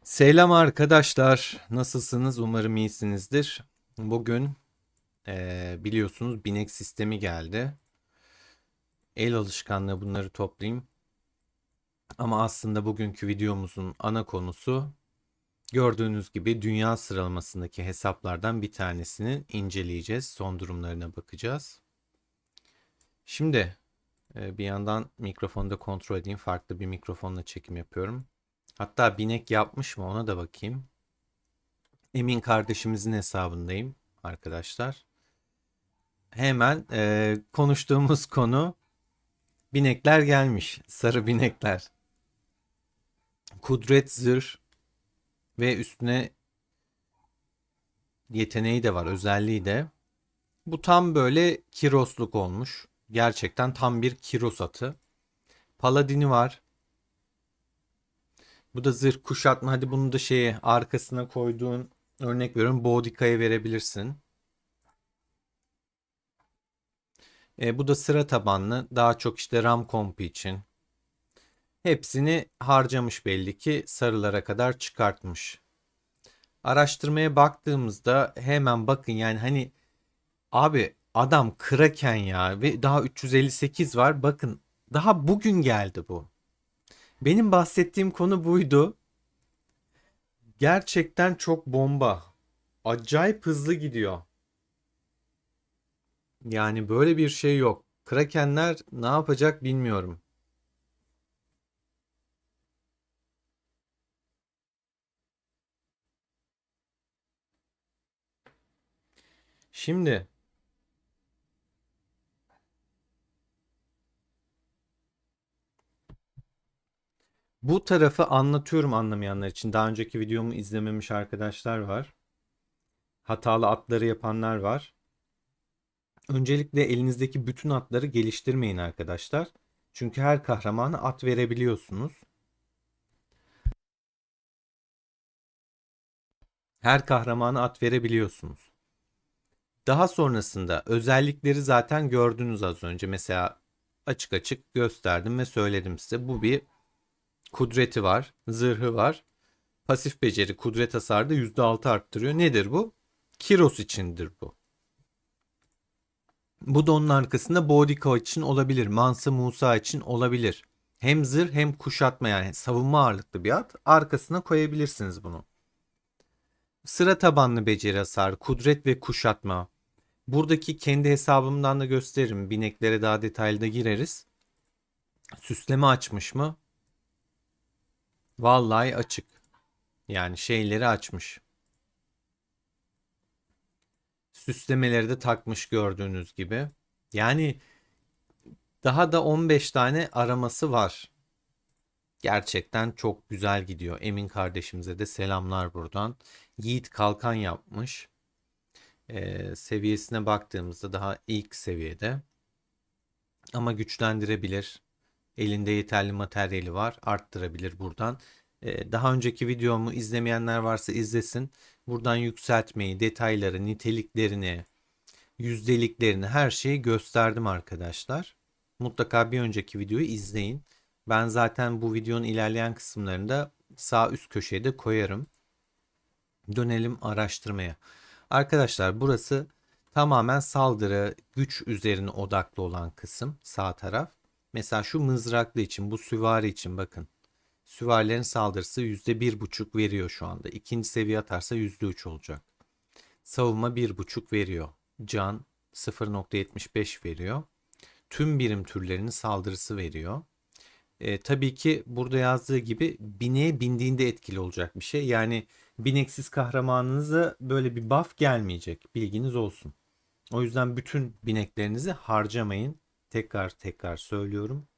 Selam arkadaşlar. Nasılsınız? Umarım iyisinizdir. Bugün biliyorsunuz binek sistemi geldi. El alışkanlığı bunları toplayayım. Ama aslında bugünkü videomuzun ana konusu gördüğünüz gibi dünya sıralamasındaki hesaplardan bir tanesini inceleyeceğiz. Son durumlarına bakacağız. Şimdi bir yandan mikrofonu da kontrol edeyim. Farklı bir mikrofonla çekim yapıyorum. Hatta binek yapmış mı ona da bakayım. Emin kardeşimizin hesabındayım arkadaşlar. Hemen konuştuğumuz konu binekler gelmiş. Sarı binekler. Kudret zırh ve üstüne yeteneği de var, özelliği de. Bu tam böyle kirosluk olmuş. Gerçekten tam bir kiros atı. Paladini var. Bu da zırh kuşatma. Hadi bunu da şeye arkasına koyduğun örnek veriyorum. Boudica'ya verebilirsin. Bu da sıra tabanlı. Daha çok işte RAM kompu için. Hepsini harcamış belli ki sarılara kadar çıkartmış. Araştırmaya baktığımızda hemen bakın yani hani abi adam Kraken ya ve daha 358 var. Bakın daha bugün geldi bu. Benim bahsettiğim konu buydu. Gerçekten çok bomba. Acayip hızlı gidiyor. Yani böyle bir şey yok. Krakenler ne yapacak bilmiyorum. Şimdi bu tarafı anlatıyorum anlamayanlar için. Daha önceki videomu izlememiş arkadaşlar var. Hatalı atları yapanlar var. Öncelikle elinizdeki bütün atları geliştirmeyin arkadaşlar. Çünkü her kahramana at verebiliyorsunuz. Her kahramana at verebiliyorsunuz. Daha sonrasında özellikleri zaten gördünüz az önce. Mesela açık açık gösterdim ve söyledim size. Bu bir kudreti var, zırhı var. Pasif beceri kudret hasarı da %6 arttırıyor. Nedir bu? Kiros içindir bu. Bu da onun arkasında Boudica için olabilir. Mansa Musa için olabilir. Hem zırh hem kuşatma yani savunma ağırlıklı bir at. Arkasına koyabilirsiniz bunu. Sıra tabanlı beceri hasarı, kudret ve kuşatma. Buradaki kendi hesabımdan da gösteririm. Bineklere daha detaylı da gireriz. Süsleme açmış mı? Vallahi açık. Yani şeyleri açmış. Süslemeleri de takmış gördüğünüz gibi. Yani daha da 15 tane araması var. Gerçekten çok güzel gidiyor. Emin kardeşimize de selamlar buradan. Yiğit kalkan yapmış. Seviyesine baktığımızda daha ilk seviyede. Ama güçlendirebilir. Elinde yeterli materyali var. Arttırabilir buradan. Daha önceki videomu izlemeyenler varsa izlesin. Buradan yükseltmeyi, detayları, niteliklerini, yüzdeliklerini her şeyi gösterdim arkadaşlar. Mutlaka bir önceki videoyu izleyin. Ben zaten bu videonun ilerleyen kısımlarında sağ üst köşeye de koyarım. Dönelim araştırmaya. Arkadaşlar burası tamamen saldırı, güç üzerine odaklı olan kısım sağ taraf. Mesela şu mızraklı için, bu süvari için bakın. Süvarilerin saldırısı %1,5 veriyor şu anda. İkinci seviye atarsa %3 olacak. Savunma 1,5 veriyor. Can 0,75 veriyor. Tüm birim türlerinin saldırısı veriyor. Tabii ki burada yazdığı gibi bineğe bindiğinde etkili olacak bir şey. Yani bineksiz kahramanınıza böyle bir buff gelmeyecek. Bilginiz olsun. O yüzden bütün bineklerinizi harcamayın. Tekrar tekrar söylüyorum.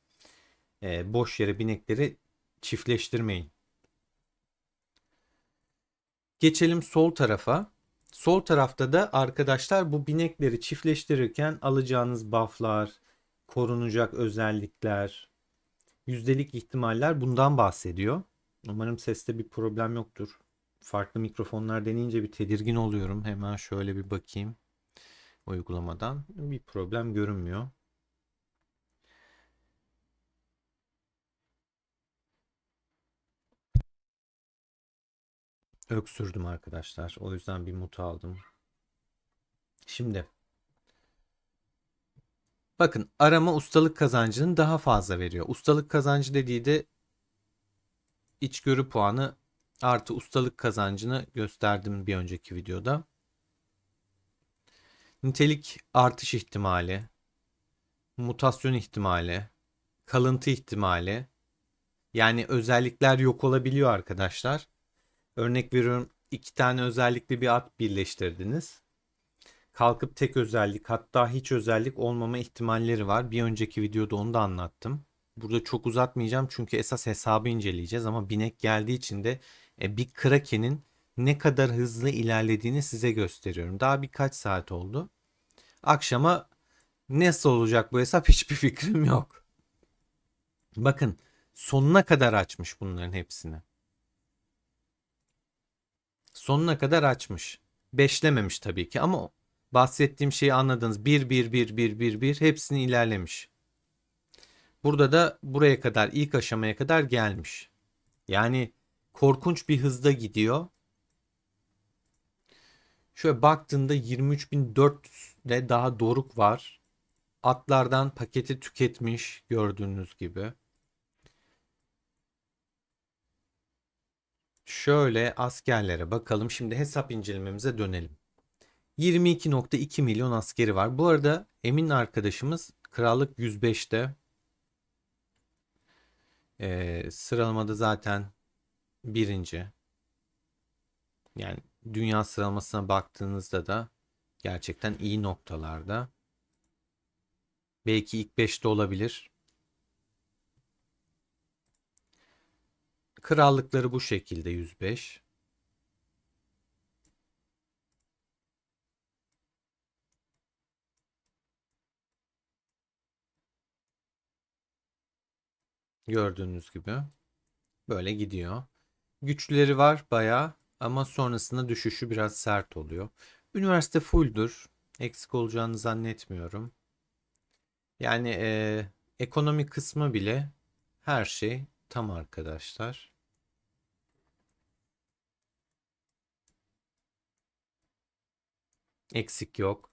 Boş yere binekleri çiftleştirmeyin. Geçelim sol tarafa. Sol tarafta da arkadaşlar bu binekleri çiftleştirirken alacağınız bufflar, korunacak özellikler, yüzdelik ihtimaller bundan bahsediyor. Umarım seste bir problem yoktur. Farklı mikrofonlar deneyince bir tedirgin oluyorum. Hemen şöyle bir bakayım uygulamadan. Bir problem görünmüyor. Öksürdüm arkadaşlar. O yüzden bir mut aldım. Şimdi bakın, arama ustalık kazancının daha fazla veriyor. Ustalık kazancı dediği de içgörü puanı artı ustalık kazancını gösterdim bir önceki videoda. Nitelik artış ihtimali, mutasyon ihtimali, kalıntı ihtimali. Yani özellikler yok olabiliyor arkadaşlar. Örnek veriyorum, iki tane özellikli bir at birleştirdiniz. Kalkıp tek özellik, hatta hiç özellik olmama ihtimalleri var. Bir önceki videoda onu da anlattım. Burada çok uzatmayacağım çünkü esas hesabı inceleyeceğiz, ama binek geldiği için de bir Kraken'in ne kadar hızlı ilerlediğini size gösteriyorum. Daha birkaç saat oldu. Akşama nasıl olacak bu hesap hiçbir fikrim yok. Bakın, sonuna kadar açmış bunların hepsini. Sonuna kadar açmış. Beşlememiş tabii ki ama bahsettiğim şeyi anladınız. Bir hepsini ilerlemiş. Burada da buraya kadar, ilk aşamaya kadar gelmiş. Yani korkunç bir hızda gidiyor. Şöyle baktığında 23.400'de daha doruk var. Atlardan paketi tüketmiş gördüğünüz gibi. Şöyle askerlere bakalım. Şimdi hesap incelememize dönelim. 22.2 milyon askeri var. Bu arada Emin arkadaşımız Krallık 105'te. Sıralamada zaten birinci. Yani dünya sıralamasına baktığınızda da gerçekten iyi noktalarda. Belki ilk 5'te olabilir. Krallıkları bu şekilde 105. Gördüğünüz gibi böyle gidiyor. Güçleri var bayağı, ama sonrasında düşüşü biraz sert oluyor. Üniversite fulldür. Eksik olacağını zannetmiyorum. Yani ekonomi kısmı bile her şey tam arkadaşlar. Eksik yok.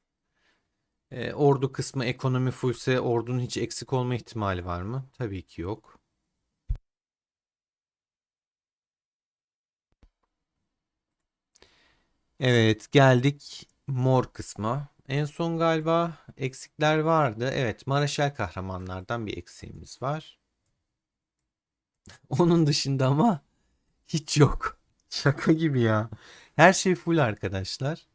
Ordu kısmı ekonomi fullse ordunun hiç eksik olma ihtimali var mı? Tabii ki yok. Evet, geldik mor kısma. En son galiba eksikler vardı. Evet, Maraşel kahramanlardan bir eksiğimiz var. Onun dışında ama hiç yok. Şaka gibi ya. Her şey full arkadaşlar.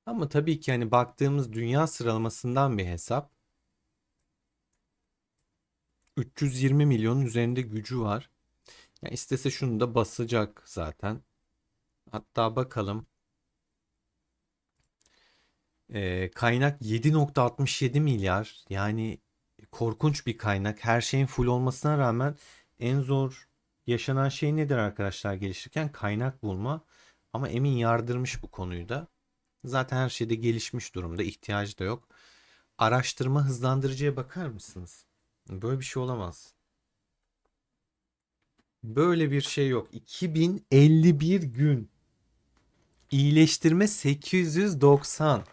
Ama tabii ki hani baktığımız dünya sıralamasından bir hesap. 320 milyonun üzerinde gücü var. Ya istese şunu da basacak zaten. Hatta bakalım. Kaynak 7.67 milyar. Yani korkunç bir kaynak. Her şeyin full olmasına rağmen en zor yaşanan şey nedir arkadaşlar gelişirken? Kaynak bulma. Ama Emin yardırmış bu konuyu da. Zaten her şeyde gelişmiş durumda. İhtiyacı da yok. Araştırma hızlandırıcıya bakar mısınız? Böyle bir şey olamaz. Böyle bir şey yok. 2051 gün. İyileştirme 890.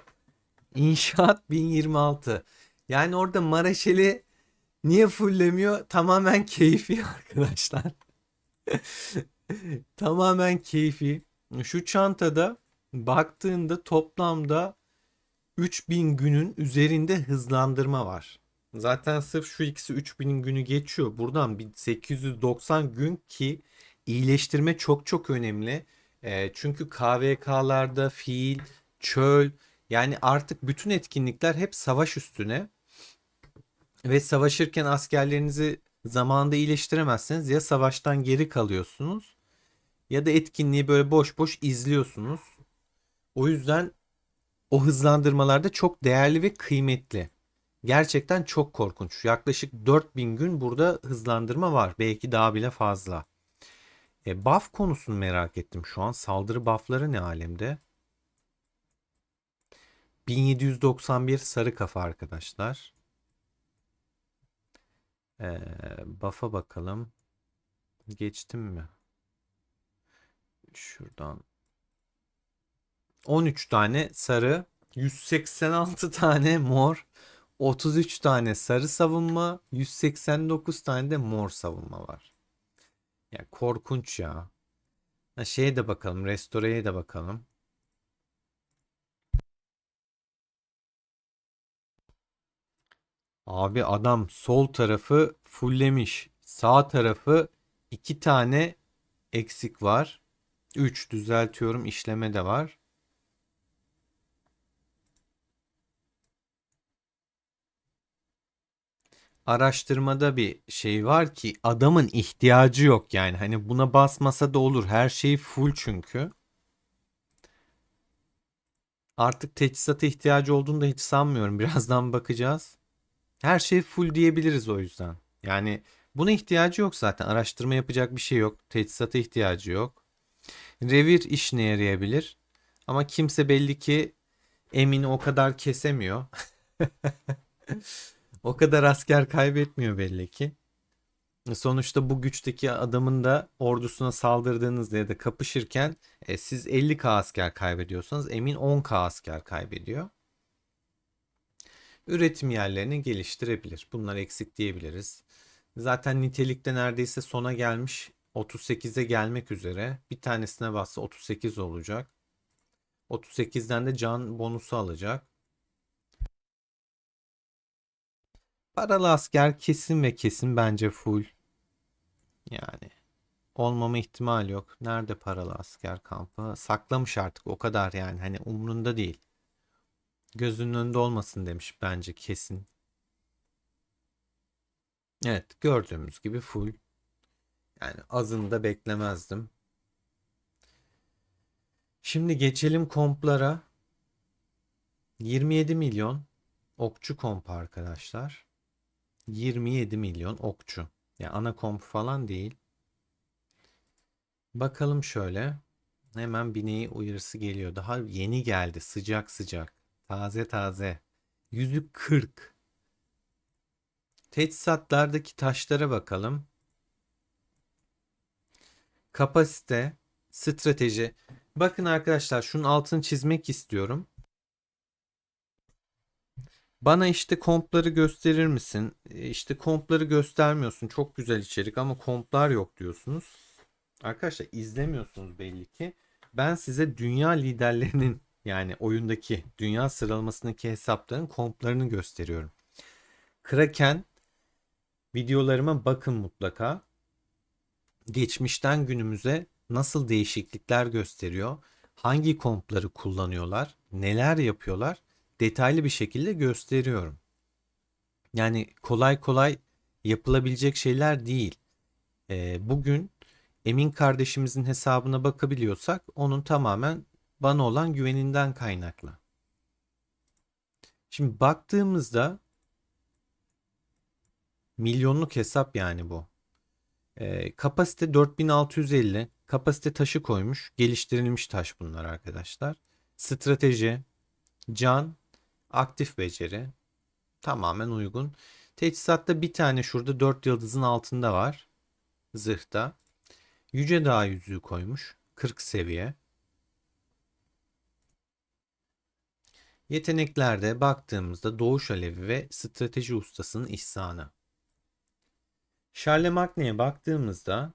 İnşaat 1026. Yani orada Maraşeli niye fullemiyor? Tamamen keyfi arkadaşlar. Tamamen keyfi. Şu çantada baktığında toplamda 3000 günün üzerinde hızlandırma var. Zaten sırf şu ikisi 3000 günü geçiyor. Buradan 1890 gün ki iyileştirme çok çok önemli. Çünkü KVK'larda fiil, çöl, yani artık bütün etkinlikler hep savaş üstüne ve savaşırken askerlerinizi zamanında iyileştiremezseniz ya savaştan geri kalıyorsunuz ya da etkinliği böyle boş boş izliyorsunuz. O yüzden o hızlandırmalarda çok değerli ve kıymetli. Gerçekten çok korkunç. Yaklaşık 4000 gün burada hızlandırma var. Belki daha bile fazla. Buff konusunu merak ettim şu an. Saldırı buffları ne alemde? 1791 sarı kafa arkadaşlar. Buff'a bakalım. Geçtim mi? Şuradan 13 tane sarı, 186 tane mor, 33 tane sarı savunma, 189 tane de mor savunma var. Ya korkunç ya. Ha, şeye de bakalım, restoreye de bakalım. Abi adam sol tarafı fulllemiş. Sağ tarafı 2 tane eksik var. 3 düzeltiyorum, işleme de var. Araştırmada bir şey var ki adamın ihtiyacı yok yani. Hani buna basmasa da olur. Her şey full çünkü. Artık teçhizata ihtiyacı olduğunu da hiç sanmıyorum. Birazdan bakacağız. Her şey full diyebiliriz o yüzden. Yani buna ihtiyacı yok zaten. Araştırma yapacak bir şey yok. Teçhizata ihtiyacı yok. Revir işine yarayabilir. Ama kimse belli ki Emin'i o kadar kesemiyor. O kadar asker kaybetmiyor belli ki. Sonuçta bu güçteki adamın da ordusuna saldırdığınızda ya da kapışırken siz 50k asker kaybediyorsanız Emin 10k asker kaybediyor. Üretim yerlerini geliştirebilir. Bunlar eksik diyebiliriz. Zaten nitelikte neredeyse sona gelmiş. 38'e gelmek üzere. Bir tanesine bassa 38 olacak. 38'den de can bonusu alacak. Paralı asker kesin ve kesin bence full. Yani olmama ihtimali yok. Nerede paralı asker kampı? Saklamış artık o kadar yani. Hani umrunda değil. Gözünün önünde olmasın demiş bence kesin. Evet gördüğümüz gibi full. Yani azını da beklemezdim. Şimdi geçelim komplara. 27 milyon okçu komp arkadaşlar. 27 milyon okçu. Yani ana komp falan değil. Bakalım şöyle. Hemen bineği uyarısı geliyor. Daha yeni geldi. Sıcak sıcak. Taze taze. Yüzük 40. Teçhizatlardaki taşlara bakalım. Kapasite, strateji. Bakın arkadaşlar şunun altını çizmek istiyorum. Bana işte kompları gösterir misin? İşte kompları göstermiyorsun. Çok güzel içerik ama komplar yok diyorsunuz. Arkadaşlar izlemiyorsunuz belli ki. Ben size dünya liderlerinin yani oyundaki dünya sıralamasındaki hesapların komplarını gösteriyorum. Kraken videolarıma bakın mutlaka. Geçmişten günümüze nasıl değişiklikler gösteriyor? Hangi kompları kullanıyorlar? Neler yapıyorlar? Detaylı bir şekilde gösteriyorum. Yani kolay kolay yapılabilecek şeyler değil. Bugün Emin kardeşimizin hesabına bakabiliyorsak onun tamamen bana olan güveninden kaynaklı. Şimdi baktığımızda milyonluk hesap yani bu. Kapasite 4650. Kapasite taşı koymuş. Geliştirilmiş taş bunlar arkadaşlar. Strateji, can, aktif beceri tamamen uygun. Teçhizatta bir tane şurada 4 yıldızın altında var. Zırhta. Yüce Dağ yüzüğü koymuş. 40 seviye. Yeteneklerde baktığımızda Doğuş Alevi ve Strateji Ustası'nın ihsanı. Charlemagne'ye baktığımızda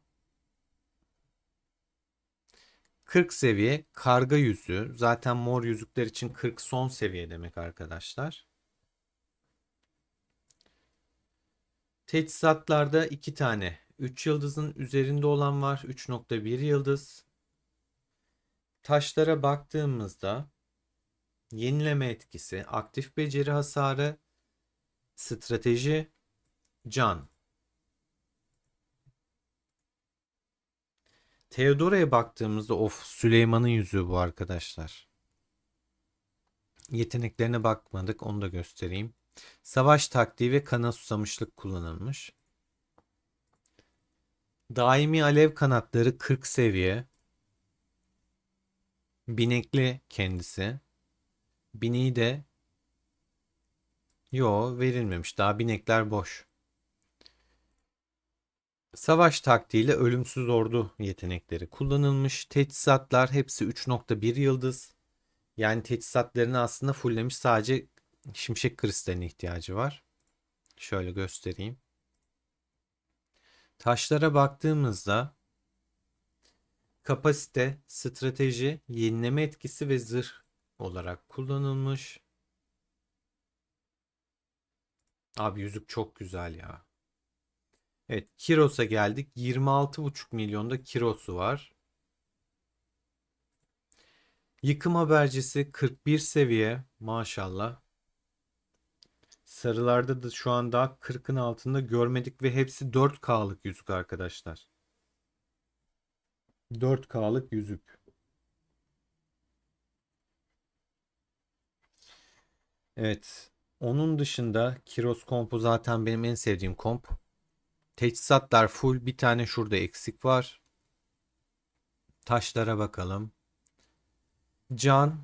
40 seviye karga yüzüğü. Zaten mor yüzükler için 40 son seviye demek arkadaşlar. Teçhizatlarda 2 tane 3 yıldızın üzerinde olan var. 3.1 yıldız. Taşlara baktığımızda yenileme etkisi, aktif beceri hasarı, strateji, can. Theodora'ya baktığımızda of Süleyman'ın yüzüğü bu arkadaşlar. Yeteneklerine bakmadık onu da göstereyim. Savaş taktiği ve kana susamışlık kullanılmış. Daimi alev kanatları 40 seviye. Binekli kendisi. Bineği de yo verilmemiş. Daha binekler boş. Savaş taktiğiyle ölümsüz ordu yetenekleri kullanılmış. Teçhizatlar hepsi 3.1 yıldız. Yani teçhizatlarını aslında fulllemiş, sadece şimşek kristaline ihtiyacı var. Şöyle göstereyim. Taşlara baktığımızda kapasite, strateji, yenileme etkisi ve zırh olarak kullanılmış. Abi yüzük çok güzel ya. Evet, Kiros'a geldik. 26,5 milyonda Kiros'u var. Yıkım habercisi 41 seviye maşallah. Sarılarda da şu an daha 40'ın altında görmedik ve hepsi 4K'lık yüzük arkadaşlar. 4K'lık yüzük. Evet. Onun dışında Kiros kompu zaten benim en sevdiğim komp. Teçhizatlar full. Bir tane şurada eksik var. Taşlara bakalım. Can,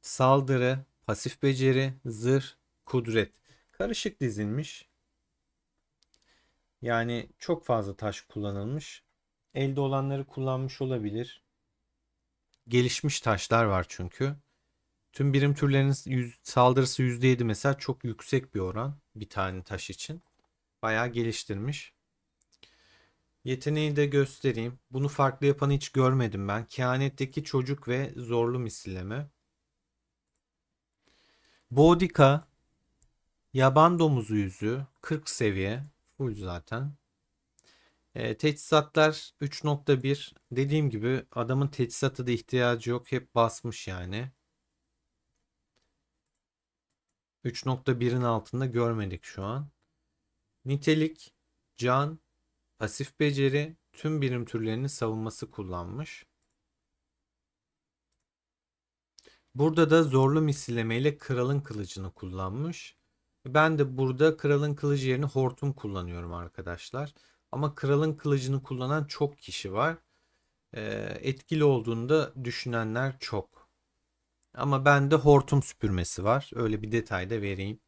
saldırı, pasif beceri, zırh, kudret. Karışık dizilmiş. Yani çok fazla taş kullanılmış. Elde olanları kullanmış olabilir. Gelişmiş taşlar var çünkü. Tüm birim türlerinin saldırısı %7 mesela, çok yüksek bir oran bir tane taş için. Bayağı geliştirmiş. Yeteneği de göstereyim. Bunu farklı yapanı hiç görmedim ben. Kehanetteki çocuk ve zorlu misilleme. Boudica, yaban domuzu yüzü 40 seviye. Full zaten. Teçhizatlar 3.1. Dediğim gibi adamın teçhizatı da ihtiyacı yok. Hep basmış yani. 3.1'in altında görmedik şu an. Nitelik, can, pasif beceri, tüm birim türlerinin savunması kullanmış. Burada da zorlu misillemeyle kralın kılıcını kullanmış. Ben de burada kralın kılıcı yerine hortum kullanıyorum arkadaşlar. Ama kralın kılıcını kullanan çok kişi var. Etkili olduğunu da düşünenler çok. Ama bende hortum süpürmesi var. Öyle bir detay da vereyim.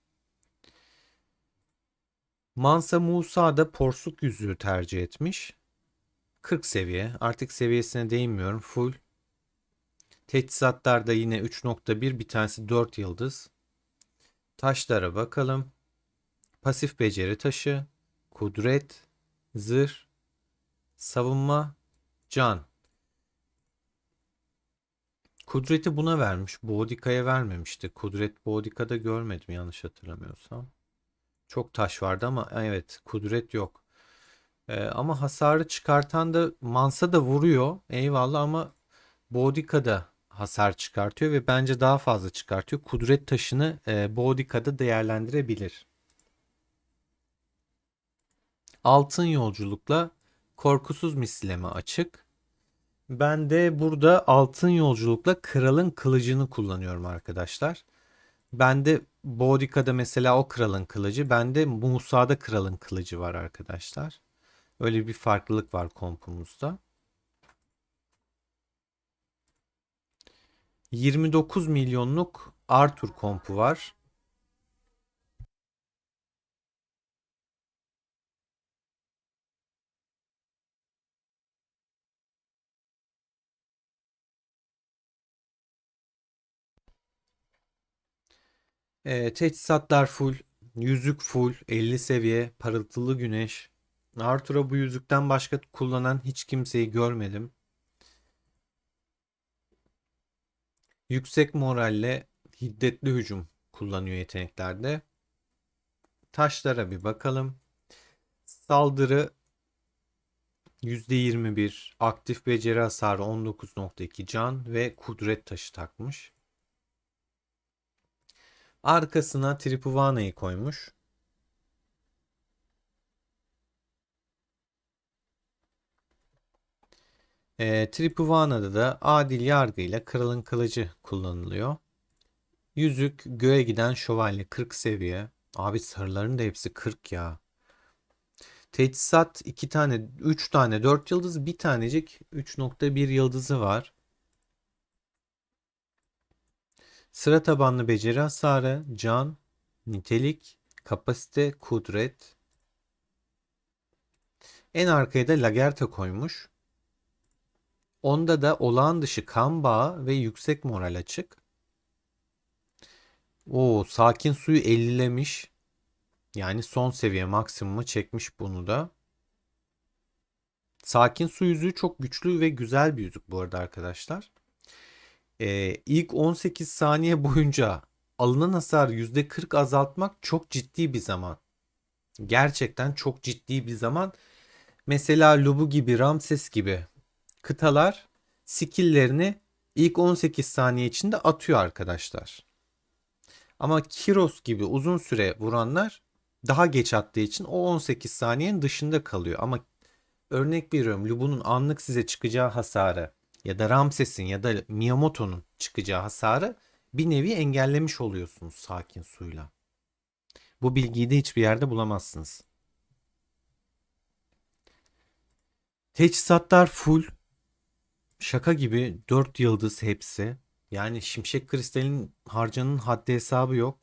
Mansa Musa da porsuk yüzüğü tercih etmiş. 40 seviye. Artık seviyesine değinmiyorum. Full. Teçhizatlar da yine 3.1, bir tanesi 4 yıldız. Taşlara bakalım. Pasif beceri taşı, kudret, zırh, savunma, can. Kudreti buna vermiş. Boudica'ya vermemişti. Kudret Boudica'da görmedim yanlış hatırlamıyorsam. Çok taş vardı ama evet, kudret yok. Ama hasarı çıkartan da Mansa da vuruyor. Eyvallah, ama Boudica'da hasar çıkartıyor ve bence daha fazla çıkartıyor. Kudret taşını Boudica'da değerlendirebilir. Altın yolculukla korkusuz misilleme açık. Ben de burada altın yolculukla kralın kılıcını kullanıyorum arkadaşlar. Ben de Boudica'da mesela o kralın kılıcı, bende Musa'da kralın kılıcı var arkadaşlar. Öyle bir farklılık var kompumuzda. 29 milyonluk Arthur kompu var. Teçhizatlar full, yüzük full, 50 seviye, parıltılı güneş. Arthur'a bu yüzükten başka kullanan hiç kimseyi görmedim. Yüksek moralle hiddetli hücum kullanıyor yeteneklerde. Taşlara bir bakalım. Saldırı %21, aktif beceri hasarı 19.2, can ve kudret taşı takmış. Arkasına Tripuvana'yı koymuş. Tripuvana'da da adil yargıyla kralın kılıcı kullanılıyor. Yüzük göğe giden şövalye 40 seviye. Abi sarıların da hepsi 40 ya. Teçhizat 2 tane, 3 tane 4 yıldız, bir tanecik 3.1 yıldızı var. Sıra tabanlı beceri hasarı, can, nitelik, kapasite, kudret. En arkaya da Lagerta koymuş. Onda da olağan dışı kan bağı ve yüksek moral açık. O sakin suyu 50'lemiş. Yani son seviye maksimumu çekmiş bunu da. Sakin su yüzüğü çok güçlü ve güzel bir yüzük bu arada arkadaşlar. İlk 18 saniye boyunca alınan hasarı %40 azaltmak çok ciddi bir zaman. Gerçekten çok ciddi bir zaman. Mesela Lubu gibi, Ramses gibi kıtalar skill'lerini ilk 18 saniye içinde atıyor arkadaşlar. Ama Kiros gibi uzun süre vuranlar daha geç attığı için o 18 saniyenin dışında kalıyor. Ama örnek veriyorum, Lubu'nun anlık size çıkacağı hasarı ya da Ramses'in ya da Miyamoto'nun çıkacağı hasarı bir nevi engellemiş oluyorsunuz sakin suyla. Bu bilgiyi de hiçbir yerde bulamazsınız. Teçhizatlar full. Şaka gibi 4 yıldız hepsi. Yani Şimşek Kristal'in harcanın haddi hesabı yok.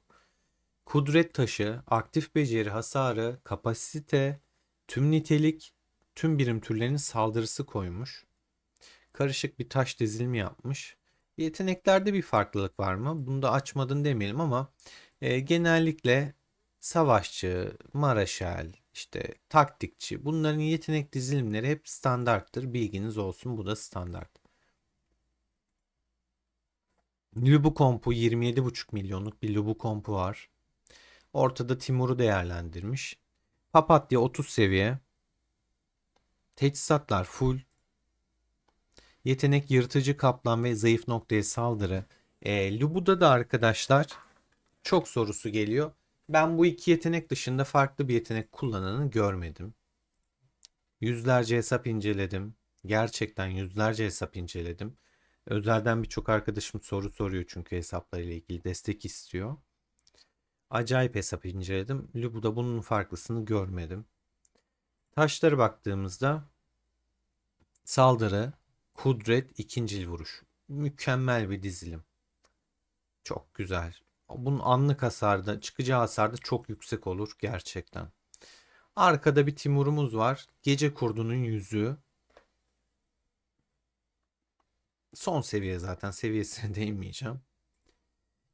Kudret taşı, aktif beceri, hasarı, kapasite, tüm nitelik, tüm birim türlerinin saldırısı koymuş. Karışık bir taş dizilimi yapmış. Yeteneklerde bir farklılık var mı? Bunu da açmadın demeyelim ama genellikle savaşçı, maraşal, işte taktikçi, bunların yetenek dizilimleri hep standarttır. Bilginiz olsun, bu da standart. Lubu kompu 27,5 milyonluk bir Lubu kompu var. Ortada Timur'u değerlendirmiş. Papatya 30 seviye. Teçhizatlar full. Yetenek yırtıcı kaplan ve zayıf noktaya saldırı. Lubu'da da arkadaşlar çok sorusu geliyor. Ben bu iki yetenek dışında farklı bir yetenek kullananı görmedim. Yüzlerce hesap inceledim. Gerçekten yüzlerce hesap inceledim. Özelden birçok arkadaşım soru soruyor çünkü hesaplarıyla ilgili destek istiyor. Acayip hesap inceledim. Lubu'da bunun farklısını görmedim. Taşlara baktığımızda saldırı, kudret, ikincil vuruş. Mükemmel bir dizilim. Çok güzel. Bunun anlık hasarda, çıkacağı hasarda çok yüksek olur gerçekten. Arkada bir Timur'umuz var. Gece kurdunun yüzüğü. Son seviye zaten. Seviyesine değinmeyeceğim.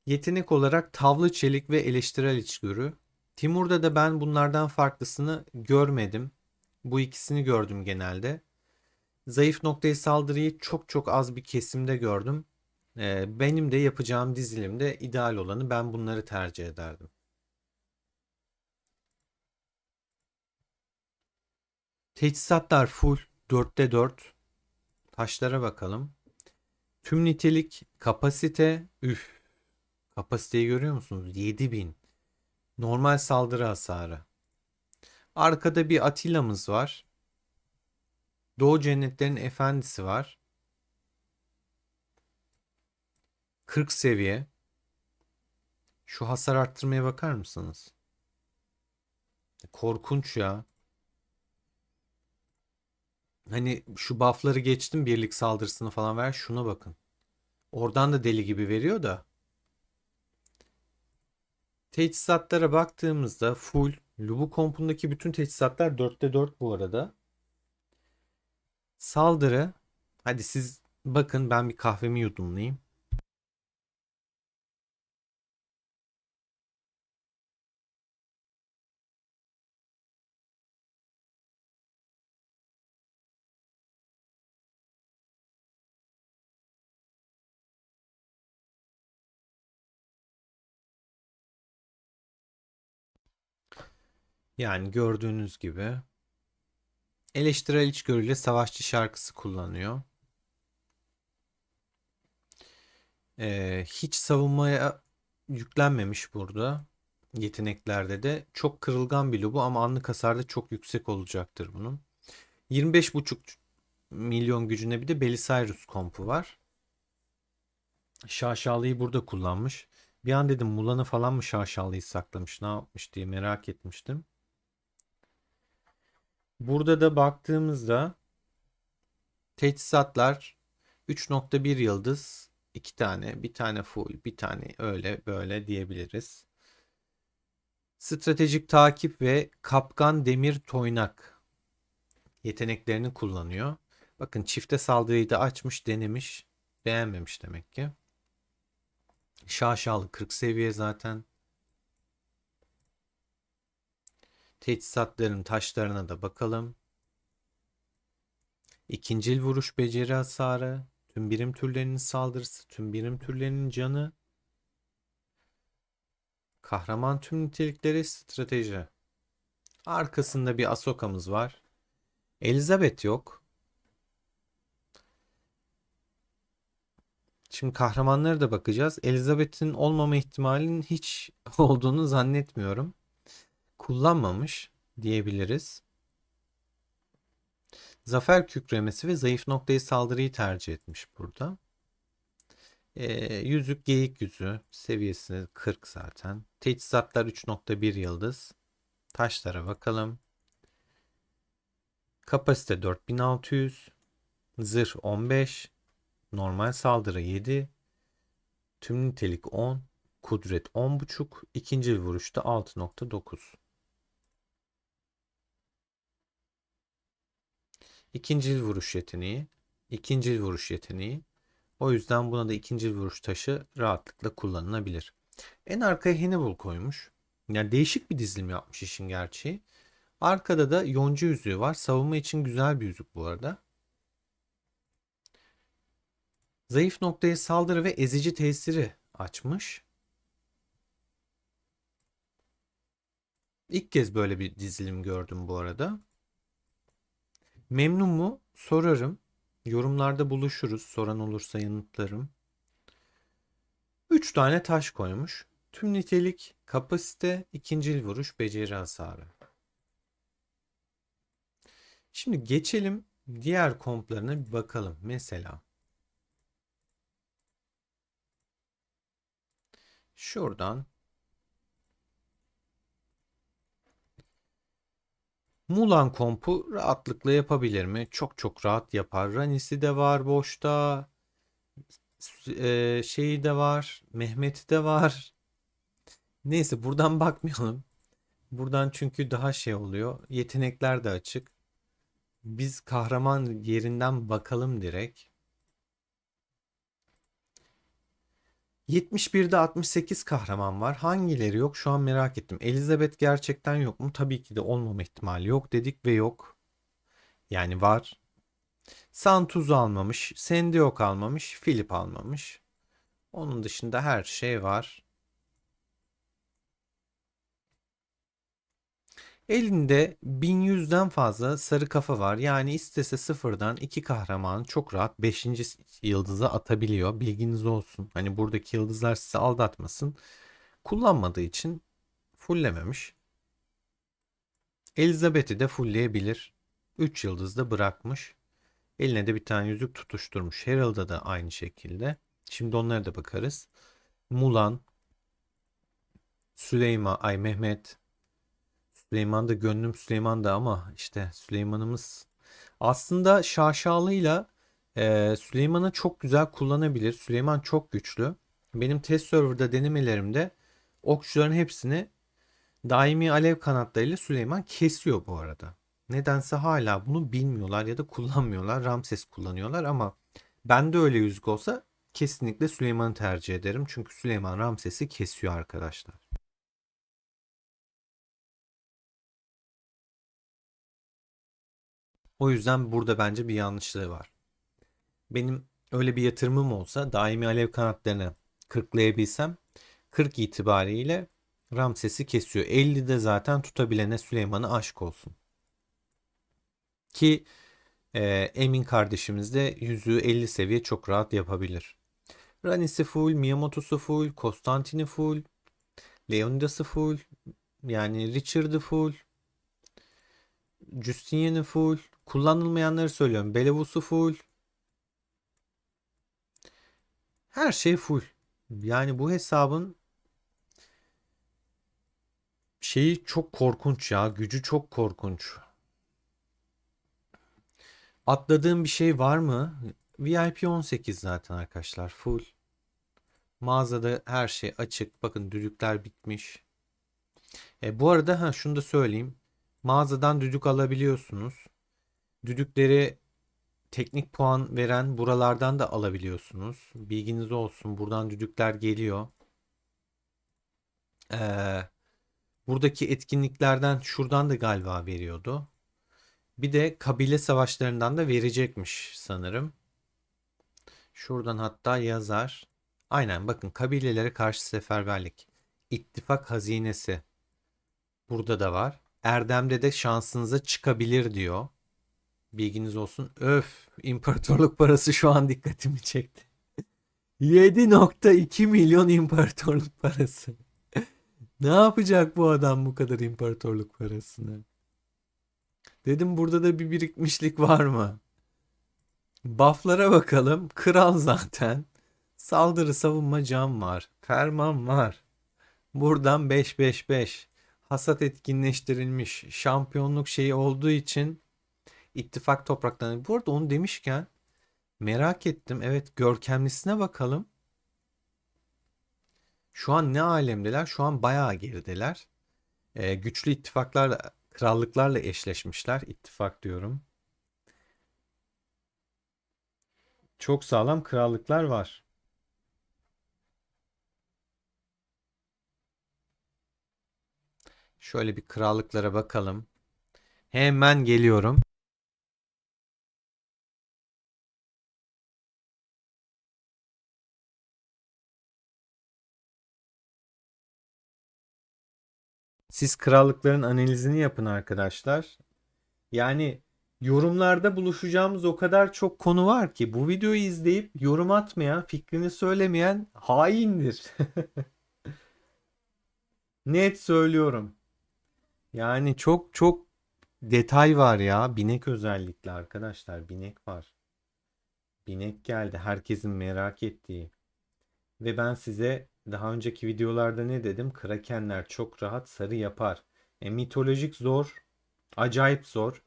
Yetenek olarak tavlı çelik ve eleştirel içgörü. Timur'da da ben bunlardan farklısını görmedim. Bu ikisini gördüm genelde. Zayıf noktayı saldırıyı çok çok az bir kesimde gördüm. Benim de yapacağım dizilimde ideal olanı, ben bunları tercih ederdim. Teçhizatlar full 4'te 4. Taşlara bakalım. Tüm nitelik, kapasite, üf. Kapasiteyi görüyor musunuz? 7000. Normal saldırı hasarı. Arkada bir Atilla'mız var. Doğu Cennetlerin Efendisi var. 40 seviye. Şu hasar arttırmaya bakar mısınız? Korkunç ya. Hani şu buff'ları geçtim, birlik saldırısını falan ver. Şuna bakın. Oradan da deli gibi veriyor da. Teçhizatlara baktığımızda full. Lubu kompundaki bütün teçhizatlar 4'te 4 bu arada. Saldırı. Hadi siz bakın, ben bir kahvemi yudumlayayım. Yani gördüğünüz gibi eleştirel içgörüyle savaşçı şarkısı kullanıyor. Hiç savunmaya yüklenmemiş burada. Yeteneklerde de çok kırılgan bir lobu ama anlık hasarda çok yüksek olacaktır bunun. 25,5 milyon gücüne bir de Belisarius kompu var. Şaşalı'yı burada kullanmış. Bir an dedim Mulan'ı falan mı Şaşalı'yı saklamış, ne yapmış diye merak etmiştim. Burada da baktığımızda teçhizatlar 3,1 yıldız, 2 tane, bir tane full, bir tane öyle böyle diyebiliriz. Stratejik takip ve kapkan demir toynak. Yeteneklerini kullanıyor. Bakın çifte saldırıyı da açmış, denemiş. Beğenmemiş demek ki. Şaşalı 40 seviye zaten. Teçhizatların taşlarına da bakalım. İkincil vuruş beceri hasarı. Tüm birim türlerinin saldırısı. Tüm birim türlerinin canı. Kahraman tüm nitelikleri strateji. Arkasında bir Ahsoka'mız var. Elizabeth yok. Şimdi kahramanlara da bakacağız. Elizabeth'in olmama ihtimalinin hiç olduğunu zannetmiyorum. Kullanmamış diyebiliriz. Zafer kükremesi ve zayıf noktayı saldırıyı tercih etmiş burada. Yüzük geyik yüzü seviyesi 40 zaten. Teçhizatlar 3.1 yıldız. Taşlara bakalım. Kapasite 4600. Zırh 15. Normal saldırı 7. Tüm nitelik 10. Kudret 10.5. İkinci vuruşta 6.9. İkinci vuruş yeteneği. İkinci vuruş yeteneği. O yüzden buna da ikinci vuruş taşı rahatlıkla kullanılabilir. En arkaya Hannibal koymuş. Yani değişik bir dizilim yapmış işin gerçeği. Arkada da yonca yüzüğü var. Savunma için güzel bir yüzük bu arada. Zayıf noktaya saldırı ve ezici tesiri açmış. İlk kez böyle bir dizilim gördüm bu arada. Memnun mu? Sorarım. Yorumlarda buluşuruz. Soran olursa yanıtlarım. 3 tane taş koymuş. Tüm nitelik, kapasite, ikincil vuruş, beceri hasarı. Şimdi geçelim diğer komplarına bir bakalım. Mesela şuradan Mulan kompu rahatlıkla yapabilir mi? Çok çok rahat yapar. Ranisi de var boşta. Şeyi de var. Mehmet'i de var. Neyse buradan bakmayalım. Buradan çünkü daha şey oluyor. Yetenekler de açık. Biz kahraman yerinden bakalım direkt. 71'de 68 kahraman var. Hangileri yok? Şu an merak ettim. Elizabeth gerçekten yok mu? Tabii ki de olmama ihtimali yok dedik ve yok. Yani var. Santuz almamış. Sandy yok almamış. Philip almamış. Onun dışında her şey var. Elinde 1100'den fazla sarı kafa var. Yani istese sıfırdan iki kahramanı çok rahat 5. yıldıza atabiliyor. Bilginiz olsun. Hani buradaki yıldızlar sizi aldatmasın. Kullanmadığı için fulllememiş. Elizabeth'i de fullleyebilir. 3 yıldızda bırakmış. Eline de bir tane yüzük tutuşturmuş. Herald'a da aynı şekilde. Şimdi onlara da bakarız. Mulan, Süleyman, ay Mehmet. Süleyman da gönlüm Süleyman da ama işte Süleyman'ımız aslında şaşalıyla Süleyman'ı çok güzel kullanabilir. Süleyman çok güçlü. Benim test server'da denemelerimde okçuların hepsini daimi alev kanatlarıyla Süleyman kesiyor bu arada. Nedense hala bunu bilmiyorlar ya da kullanmıyorlar. Ramses kullanıyorlar ama bende öyle yüzük olsa kesinlikle Süleyman'ı tercih ederim. Çünkü Süleyman Ramses'i kesiyor arkadaşlar. O yüzden burada bence bir yanlışlığı var. Benim öyle bir yatırımım olsa daimi alev kanatlarını 40'layabilsem 40 itibariyle Ramses'i kesiyor. 50'de zaten tutabilene Süleyman'ı aşk olsun. Ki Emin kardeşimiz de yüzüğü 50 seviye çok rahat yapabilir. Rani'si full, Miyamoto'su full, Konstantin'i full, Leonidas'ı full, yani Richard'ı full, Justinian'ı full. Kullanılmayanları söylüyorum. Belavus'u full. Her şey full. Yani bu hesabın şeyi çok korkunç ya. Gücü çok korkunç. Atladığım bir şey var mı? VIP 18 zaten arkadaşlar. Full. Mağazada her şey açık. Bakın düdükler bitmiş. Bu arada şunu da söyleyeyim. Mağazadan düdük alabiliyorsunuz. Düdükleri teknik puan veren buralardan da alabiliyorsunuz. Bilginiz olsun. Buradan düdükler geliyor. Ee, Buradaki etkinliklerden şuradan da galiba veriyordu. Bir de kabile savaşlarından da verecekmiş sanırım. Şuradan hatta yazar. Aynen bakın, kabilelere karşı seferberlik. İttifak hazinesi. Burada da var. Erdem'de de şansınıza çıkabilir diyor. Bilginiz olsun. Öf, imparatorluk parası şu an dikkatimi çekti. 7,2 milyon imparatorluk parası. Ne yapacak bu adam bu kadar imparatorluk parasını? Dedim burada da bir birikmişlik var mı? Buff'lara bakalım. Kral zaten. Saldırı, savunma, can var. Ferman var. Buradan 5-5-5. Hasat etkinleştirilmiş. Şampiyonluk şeyi olduğu için ittifak topraklarını. Bu arada onu demişken merak ettim. Evet, görkemlisine bakalım. Şu an ne alemdeler? Şu an bayağı gerideler. Güçlü ittifaklarla, krallıklarla eşleşmişler. İttifak diyorum. Çok sağlam krallıklar var. Şöyle bir krallıklara bakalım. Hemen geliyorum. Siz krallıkların analizini yapın arkadaşlar. Yani yorumlarda buluşacağımız o kadar çok konu var ki bu videoyu izleyip yorum atmayan, fikrini söylemeyen haindir. Net söylüyorum. Yani çok çok detay var ya. Binek özellikle arkadaşlar. Binek var. Binek geldi. Herkesin merak ettiği. Ve ben size daha önceki videolarda ne dedim? Krakenler çok rahat sarı yapar. Mitolojik zor. Acayip zor.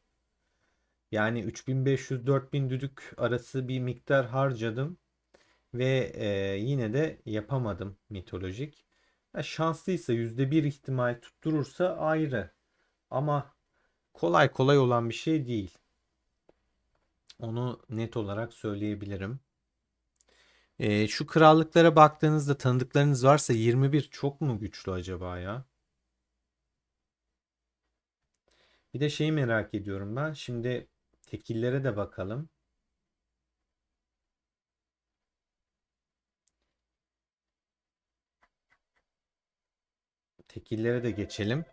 Yani 3500-4000 düdük arası bir miktar harcadım. Ve yine de yapamadım mitolojik. Ya şanslıysa %1 ihtimal tutturursa ayrı. Ama kolay kolay olan bir şey değil. Onu net olarak söyleyebilirim. Şu krallıklara baktığınızda tanıdıklarınız varsa 21 çok mu güçlü acaba ya? Bir de şeyi merak ediyorum ben. Şimdi tekillere de bakalım. Tekillere de geçelim.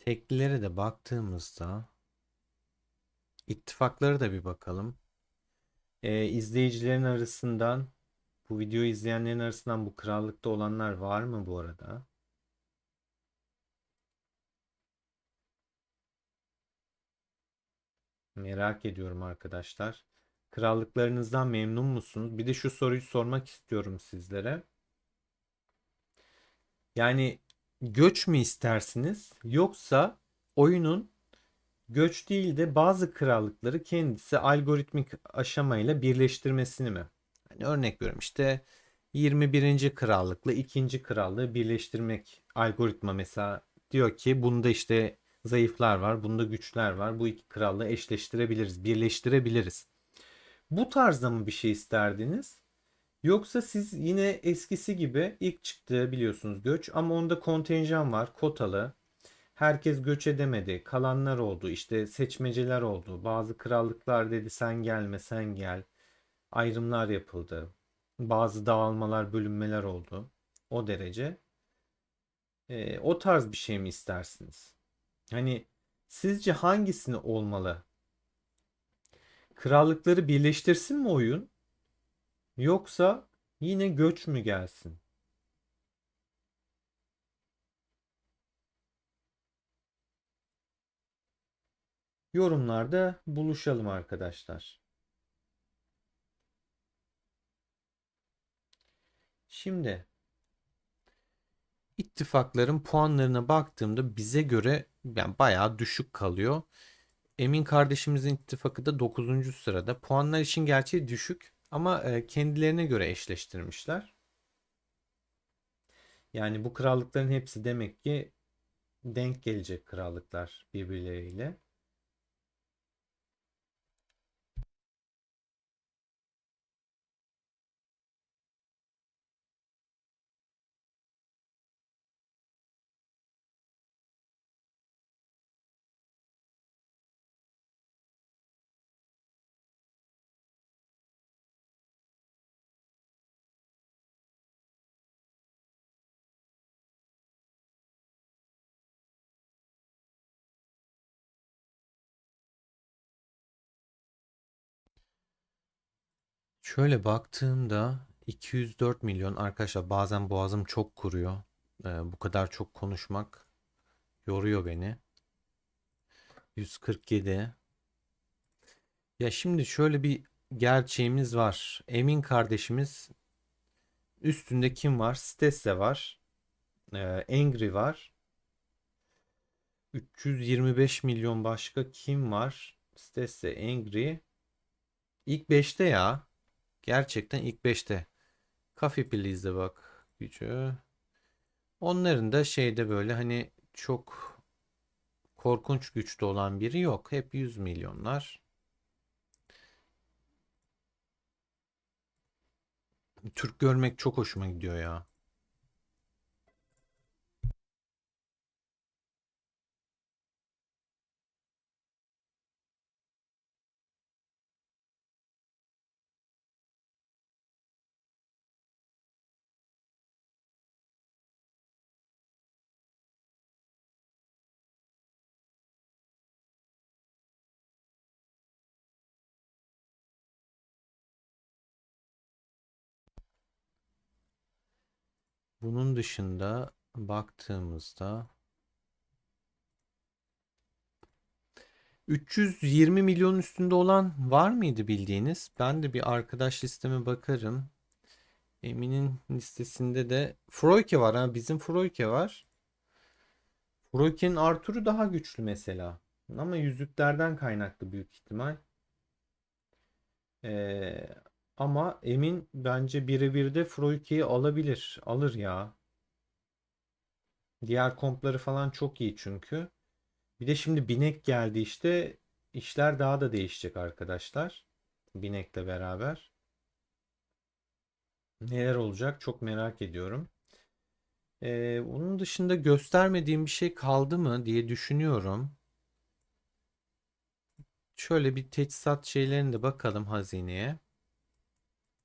Teklilere de baktığımızda ittifaklara da bir bakalım. İzleyicilerin arasından, bu videoyu izleyenlerin arasından bu krallıkta olanlar var mı bu arada? Merak ediyorum arkadaşlar. Krallıklarınızdan memnun musunuz? Bir de şu soruyu sormak istiyorum sizlere. Yani göç mü istersiniz, yoksa oyunun göç değil de bazı krallıkları kendisi algoritmik aşamayla birleştirmesini mi? Hani örnek veriyorum, işte 21. krallıkla 2. krallığı birleştirmek, algoritma mesela diyor ki bunda işte zayıflar var, bunda güçler var. Bu iki krallığı eşleştirebiliriz, birleştirebiliriz. Bu tarzda mı bir şey isterdiniz? Yoksa siz yine eskisi gibi, ilk çıktığı biliyorsunuz göç, ama onda kontenjan var, kotalı. Herkes göç edemedi. Kalanlar oldu. İşte seçmeceler oldu. Bazı krallıklar dedi sen gelme, sen gel. Ayrımlar yapıldı. Bazı dağılmalar, bölünmeler oldu. O derece. O tarz bir şey mi istersiniz? Hani sizce hangisini olmalı? Krallıkları birleştirsin mi oyun? Yoksa yine göç mü gelsin? Yorumlarda buluşalım arkadaşlar. Şimdi ittifakların puanlarına baktığımda bize göre yani bayağı düşük kalıyor. Emin kardeşimizin ittifakı da 9. sırada. Puanlar için gerçi düşük ama kendilerine göre eşleştirmişler. Yani bu krallıkların hepsi demek ki denk gelecek krallıklar birbirleriyle. Şöyle baktığımda 204 milyon arkadaşlar, bazen boğazım çok kuruyor. Bu kadar çok konuşmak yoruyor beni. 147. Ya şimdi şöyle bir gerçeğimiz var. Emin kardeşimiz üstünde kim var? Stesse var. Angry var. 325 milyon başka kim var? Stesse, Angry. İlk beşte ya. Gerçekten ilk beşte. Coffee Please'de bak gücü. Onların da şeyde böyle hani çok korkunç güçte olan biri yok. Hep 100 milyonlar. Türk görmek çok hoşuma gidiyor ya. Bunun dışında baktığımızda 320 milyon üstünde olan var mıydı bildiğiniz? Ben de bir arkadaş listeme bakarım. Emin'in listesinde de Froyke var ha. Bizim Froyke var. Froyke'nin Arthur'u daha güçlü mesela. Ama yüzüklerden kaynaklı büyük ihtimal. Ee, ama Emin bence birebir de Froyke'yi alabilir. Alır ya. Diğer kompları falan çok iyi çünkü. Bir de şimdi Binek geldi işte. İşler daha da değişecek arkadaşlar. Binek'le beraber. Neler olacak çok merak ediyorum. Onun dışında göstermediğim bir şey kaldı mı diye düşünüyorum. Şöyle bir teçhizat şeylerine de bakalım hazineye.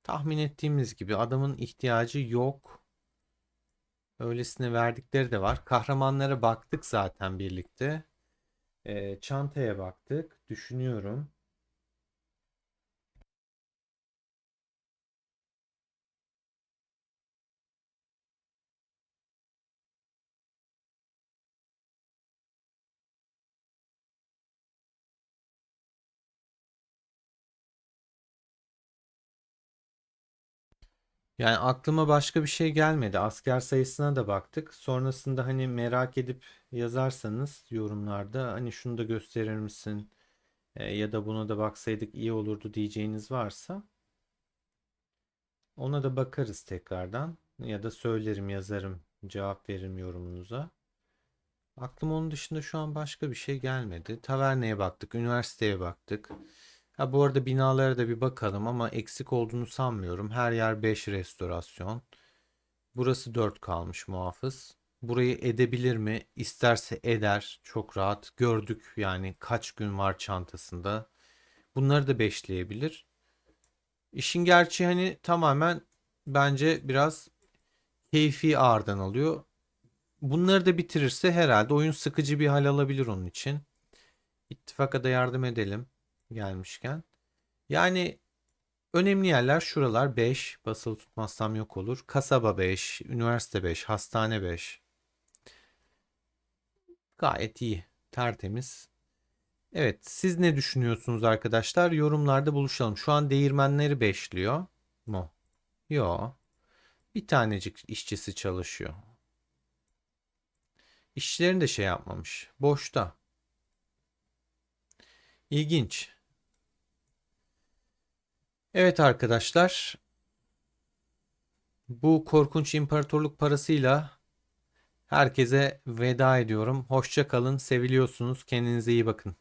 Tahmin ettiğimiz gibi adamın ihtiyacı yok. Öylesine verdikleri de var. Kahramanlara baktık zaten birlikte. Çantaya baktık. Düşünüyorum. Yani aklıma başka bir şey gelmedi. Asker sayısına da baktık. Sonrasında hani merak edip yazarsanız yorumlarda hani şunu da gösterir misin? Ya da buna da baksaydık iyi olurdu diyeceğiniz varsa ona da bakarız tekrardan. Ya da söylerim, yazarım, cevap veririm yorumunuza. Aklıma onun dışında şu an başka bir şey gelmedi. Taverneye baktık, üniversiteye baktık. Ha bu arada binalara da bir bakalım ama eksik olduğunu sanmıyorum. Her yer 5 restorasyon. Burası 4 kalmış muhafız. Burayı edebilir mi? İsterse eder. Çok rahat. Gördük yani kaç gün var çantasında. Bunları da beşleyebilir. İşin gerçeği hani tamamen bence biraz keyfi ağırdan alıyor. Bunları da bitirirse herhalde oyun sıkıcı bir hal alabilir onun için. İttifaka da yardım edelim gelmişken. Yani önemli yerler şuralar: 5 basılı tutmazsam yok olur. Kasaba 5, üniversite 5, hastane 5. Gayet iyi. Tertemiz. Evet, siz ne düşünüyorsunuz arkadaşlar? Yorumlarda buluşalım. Şu an değirmenleri beşliyor mu? Yo. Bir tanecik işçisi çalışıyor. İşçilerin de şey yapmamış. Boşta. İlginç. Evet arkadaşlar, bu korkunç imparatorluk parasıyla herkese veda ediyorum. Hoşça kalın, seviliyorsunuz. Kendinize iyi bakın.